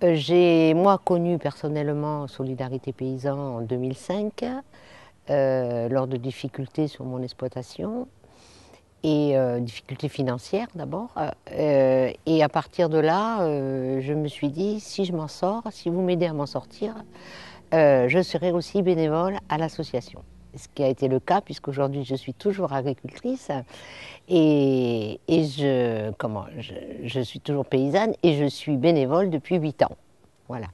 J'ai, moi, connu personnellement Solidarité Paysan en 2005, lors de difficultés sur mon exploitation, et difficultés financières d'abord. Et à partir de là, je me suis dit, si je m'en sors, si vous m'aidez à m'en sortir, je serai aussi bénévole à l'association. Ce qui a été le cas, puisqu'aujourd'hui je suis toujours agricultrice et je suis toujours paysanne et je suis bénévole depuis 8 ans. Voilà.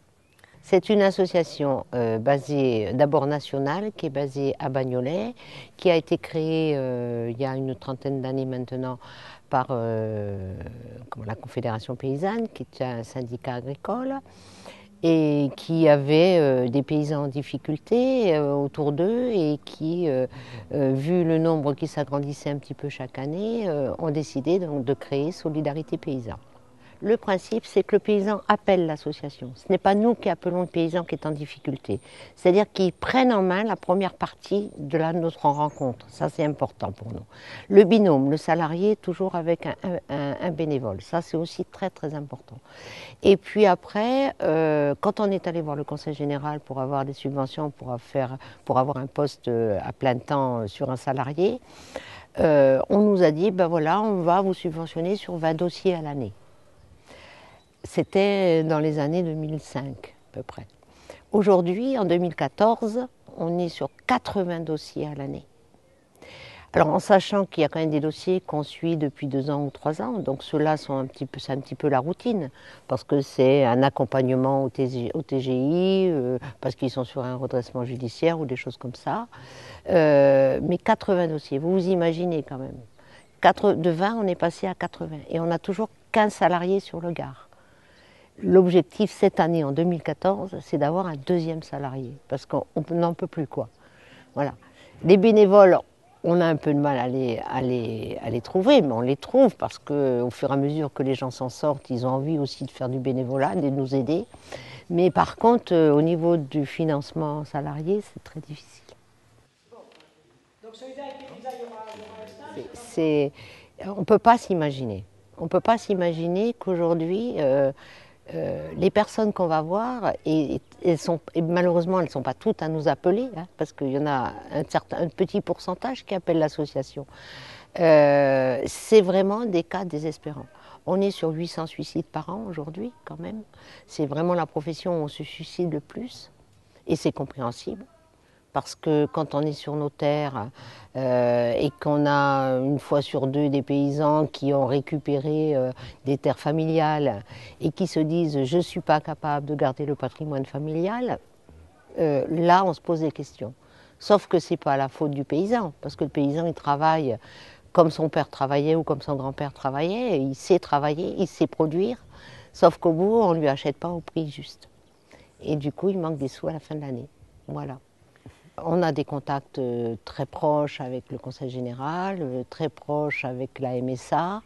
C'est une association basée, d'abord nationale, qui est basée à Bagnolet, qui a été créée il y a une trentaine d'années maintenant par la Confédération paysanne, qui est un syndicat agricole, et qui avait des paysans en difficulté autour d'eux et qui, vu le nombre qui s'agrandissait un petit peu chaque année, ont décidé donc de créer Solidarité Paysan. Le principe, c'est que le paysan appelle l'association. Ce n'est pas nous qui appelons le paysan qui est en difficulté. C'est-à-dire qu'ils prennent en main la première partie de notre rencontre. Ça, c'est important pour nous. Le binôme, le salarié, toujours avec un bénévole. Ça, c'est aussi très, très important. Et puis après, quand on est allé voir le conseil général pour avoir des subventions, pour avoir un poste à plein temps sur un salarié, on nous a dit, ben voilà, on va vous subventionner sur 20 dossiers à l'année. C'était dans les années 2005 à peu près. Aujourd'hui, en 2014, on est sur 80 dossiers à l'année. Alors en sachant qu'il y a quand même des dossiers qu'on suit depuis 2 ans ou 3 ans, donc ceux-là c'est un petit peu la routine, parce que c'est un accompagnement au TGI, parce qu'ils sont sur un redressement judiciaire ou des choses comme ça. Mais 80 dossiers, vous vous imaginez quand même. De 20, on est passé à 80 et on n'a toujours qu'un salarié sur le Gard. L'objectif cette année, en 2014, c'est d'avoir un deuxième salarié, parce qu'on n'en peut plus, quoi. Voilà. Les bénévoles, on a un peu de mal à les trouver, mais on les trouve parce qu'au fur et à mesure que les gens s'en sortent, ils ont envie aussi de faire du bénévolat, de nous aider. Mais par contre, au niveau du financement salarié, c'est très difficile. Donc Solidarité Paysan, il y aura un stage. On ne peut pas s'imaginer. On ne peut pas s'imaginer qu'aujourd'hui, les personnes qu'on va voir, et malheureusement elles ne sont pas toutes à nous appeler, hein, parce qu'il y en a un petit pourcentage qui appelle l'association. C'est vraiment des cas désespérants. On est sur 800 suicides par an aujourd'hui quand même. C'est vraiment la profession où on se suicide le plus, et c'est compréhensible. Parce que quand on est sur nos terres et qu'on a une fois sur deux des paysans qui ont récupéré des terres familiales et qui se disent « je ne suis pas capable de garder le patrimoine familial », là on se pose des questions. Sauf que ce n'est pas la faute du paysan, parce que le paysan il travaille comme son père travaillait ou comme son grand-père travaillait, il sait travailler, il sait produire, sauf qu'au bout on ne lui achète pas au prix juste. Et du coup il manque des sous à la fin de l'année. Voilà. On a des contacts très proches avec le Conseil général, très proches avec la MSA,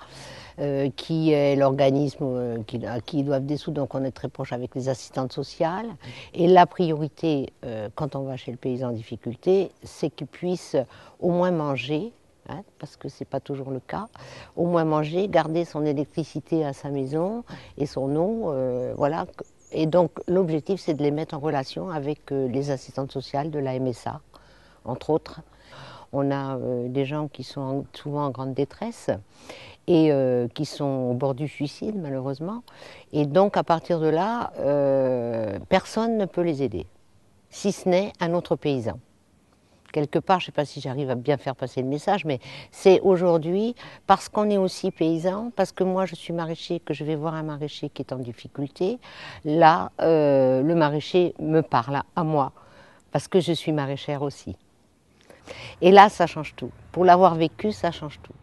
qui est l'organisme à qui ils doivent des sous, donc on est très proche avec les assistantes sociales. Et la priorité, quand on va chez le paysan en difficulté, c'est qu'il puisse au moins manger, hein, parce que ce n'est pas toujours le cas, au moins manger, garder son électricité à sa maison et son eau, voilà. Et donc l'objectif c'est de les mettre en relation avec les assistantes sociales de la MSA, entre autres. On a des gens qui sont souvent en grande détresse et qui sont au bord du suicide malheureusement. Et donc à partir de là, personne ne peut les aider, si ce n'est un autre paysan. Quelque part, je ne sais pas si j'arrive à bien faire passer le message, mais c'est aujourd'hui, parce qu'on est aussi paysan, parce que moi je suis maraîcher, que je vais voir un maraîcher qui est en difficulté, là, le maraîcher me parle à moi, parce que je suis maraîchère aussi. Et là, ça change tout. Pour l'avoir vécu, ça change tout.